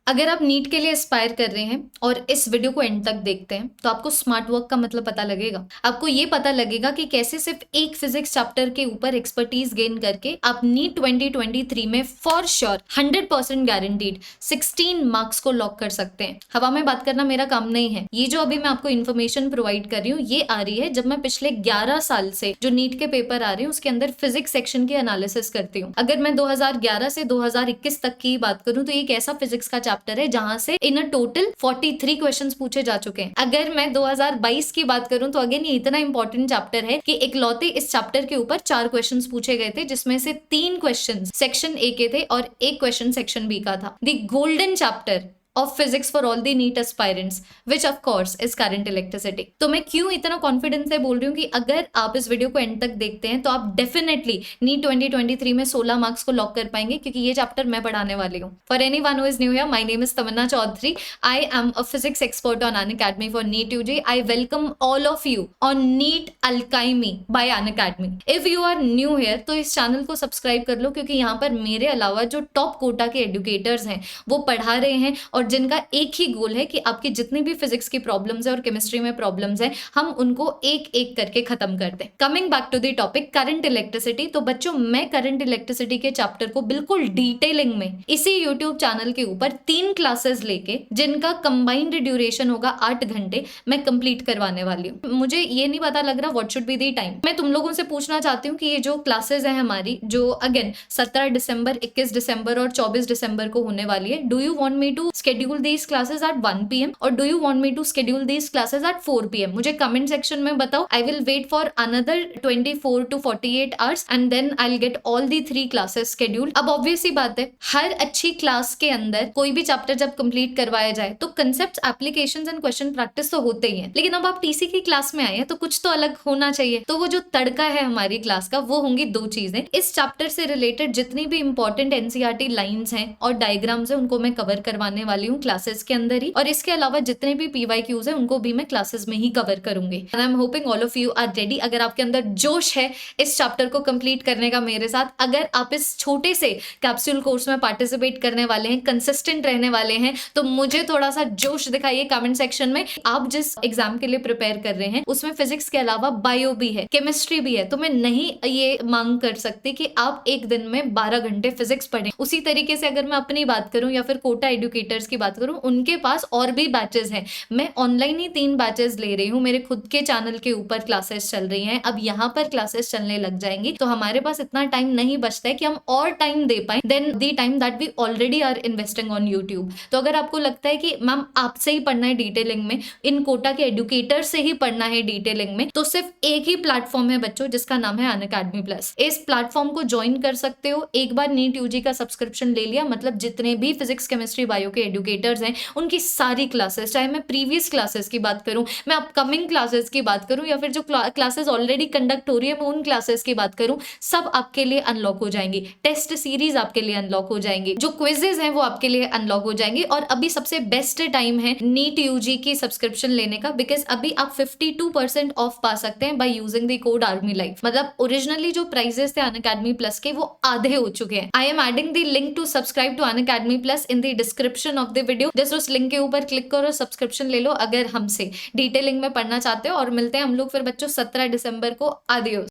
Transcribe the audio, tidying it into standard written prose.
अगर आप नीट के लिए एस्पायर कर रहे हैं और इस वीडियो को एंड तक देखते हैं तो आपको स्मार्ट वर्क का मतलब पता लगेगा। आपको ये पता लगेगा कि कैसे सिर्फ एक फिजिक्स चैप्टर के ऊपर एक्सपर्टीज गेन करके आप नीट 2023 में फॉर श्योर 100% गारंटीड 16 मार्क्स को लॉक कर सकते हैं। हवा में बात करना मेरा काम नहीं है। ये जो अभी मैं आपको इन्फॉर्मेशन प्रोवाइड कर रही हूँ ये आ रही है जब मैं पिछले 11 साल से जो नीट के पेपर आ रहे हैं उसके अंदर फिजिक्स सेक्शन की एनालिसिस करती हूँ। अगर मैं 2011 से 2021 तक की बात करूँ तो एक ऐसा फिजिक्स का चैप्टर है जहां से इन अ टोटल 43 क्वेश्चंस पूछे जा चुके हैं। अगर मैं 2022 की बात करूं तो अगेन ये इतना इंपॉर्टेंट चैप्टर है कि इकलौते इस चैप्टर के ऊपर 4 क्वेश्चंस पूछे गए थे जिसमें से 3 क्वेश्चंस सेक्शन ए के थे और 1 क्वेश्चन सेक्शन बी का था। The golden chapter of physics for all the NEET aspirants which of course is current electricity. तो मैं क्यों इतना कॉन्फिडेंस से बोल रही हूँ कि अगर आप इस वीडियो को एंड तक देखते हैं तो आप डेफिनेटली नीट 2023 में 16 मार्क्स को लॉक कर पाएंगे क्योंकि ये चैप्टर मैं पढ़ाने वाली हूँ। For anyone who is new here, my name is Tamanna Chaudhary. I am a physics expert on Unacademy for NEET UG. I welcome all of you on NEET alchemy by Unacademy. If you are new here तो इस channel को subscribe कर लो क्योंकि यहाँ पर मेरे अलावा जो टॉप कोटा के एडुकेटर्स हैं वो पढ़ा रहे हैं और जिनका एक ही गोल है कि आपकी जितनी भी फिजिक्स की प्रॉब्लम्स है और केमिस्ट्री में प्रॉब्लम्स है हम उनको एक एक करके खत्म कर दें। Coming back to the topic current electricity. तो बच्चों मैं करंट इलेक्ट्रिसिटी के चैप्टर को बिल्कुल डिटेलिंग में इसी यूट्यूब चैनल के ऊपर 3 क्लासेस लेके जिनका कंबाइंड ड्यूरेशन होगा 8 घंटे मैं कंप्लीट करवाने वाली हूँ। मुझे ये नहीं पता लग रहा what should be the time. मैं तुम लोगों से पूछना चाहती हूँ कि ये जो क्लासेस है हमारी जो अगेन 17 दिसंबर 21 दिसंबर और 24 दिसंबर को होने वाली है, do you want me to schedule these classes at 1 PM or do you want me to schedule these classes at 4 PM? मुझे कमेंट सेक्शन में बताओ। I will wait for another 24 to 48 hours and then I'll get all the 3 classes scheduled। अब obvious ही बात है हर अच्छी class के अंदर कोई भी चैप्टर जब कंप्लीट करवाया जाए तो concept, applications and question practice तो होते ही हैं, लेकिन अब आप टीसी की क्लास में आए हैं तो कुछ तो अलग होना चाहिए। तो वो जो तड़का है हमारी क्लास का वो होंगी 2 चीजें। इस चैप्टर से रिलेटेड जितनी भी इंपॉर्टेंट एनसीईआरटी लाइंस हैं और डायग्राम्स हैं उनको मैं कवर करवाने वाली हूँ क्लासेस के अंदर ही, और इसके अलावा जितने भी पीवाईक्यूज हैं उनको भी मैं क्लासेस में ही कवर करूंगी। And I am hoping all of you are ready. अगर आपके अंदर जोश है इस चैप्टर को कंप्लीट करने का मेरे साथ, अगर आप इस छोटे से कैप्सूल कोर्स में पार्टिसिपेट करने वाले हैं, कंसिस्टेंट रहने वाले हैं, तो मुझे थोड़ा सा जोश दिखाइए कमेंट सेक्शन में। आप जिस एग्जाम के लिए प्रिपेयर कर रहे हैं उसमें फिजिक्स के अलावा बायो भी है, केमिस्ट्री भी है, तो मैं नहीं ये मांग कर सकती कि आप एक दिन में 12 घंटे फिजिक्स पढ़ें। उसी तरीके से अगर मैं अपनी बात करूं या फिर कोटा एडुकेटर्स की बात करूं उनके पास और भी बैचेस हैं। मैं ऑनलाइन ही 3 बैचेस ले रही हूँ, मेरे खुद के चैनल के ऊपर क्लासेस चल रही हैं, अब यहाँ पर क्लासेस चलने लग जाएंगी तो हमारे पास इतना टाइम नहीं बचता है कि हम और टाइम दे पाए then the time that we already are investing on YouTube. तो अगर आपको लगता है कि मैम आपसे ही पढ़ना है डिटेलिंग में, इन कोटा के एडुकेटर से ही पढ़ना है डिटेलिंग में, तो सिर्फ एक ही प्लेटफॉर्म है बच्चों जिसका नाम है अनअकैडमी प्लस। इस प्लेटफॉर्म को ज्वाइन कर सकते हो। एक बार नीट यूजी का सब्सक्रिप्शन ले लिया मतलब जितने भी फिजिक्स केमिस्ट्री बायो के एडुकेटर्स हैं उनकी सारी क्लासेस, चाहे मैं प्रीवियस क्लासेस की बात करूं, मैं अपकमिंग क्लासेस की बात करूं या फिर जो क्लासेस ऑलरेडी कंडक्ट हो रही है मैं उन क्लासेस की बात करूं, सब आपके लिए अनलॉक हो जाएंगी। टेस्ट सीरीज आपके लिए अनलॉक हो जाएंगी, जो क्विजेज हैं वो आपके लिए अनलॉक हो जाएंगी। और अभी सबसे बेस्ट टाइम है नीट यूजी की सब्सक्रिप्शन लेने का, बिकॉज अभी आप 52% ऑफ पा सकते हैं by using the code army life. मतलब ओरिजिनली जो प्राइजेस थे अनअकैडमी प्लस के वो आधे हो चुके हैं। I am adding the link to subscribe to Unacademy plus in the description of the video. Just उस लिंक के ऊपर क्लिक करो, सब्सक्रिप्शन ले लो अगर हमसे डिटेलिंग में पढ़ना चाहते हो। और मिलते हैं हम लोग फिर बच्चों 17 दिसंबर को। आदियोस।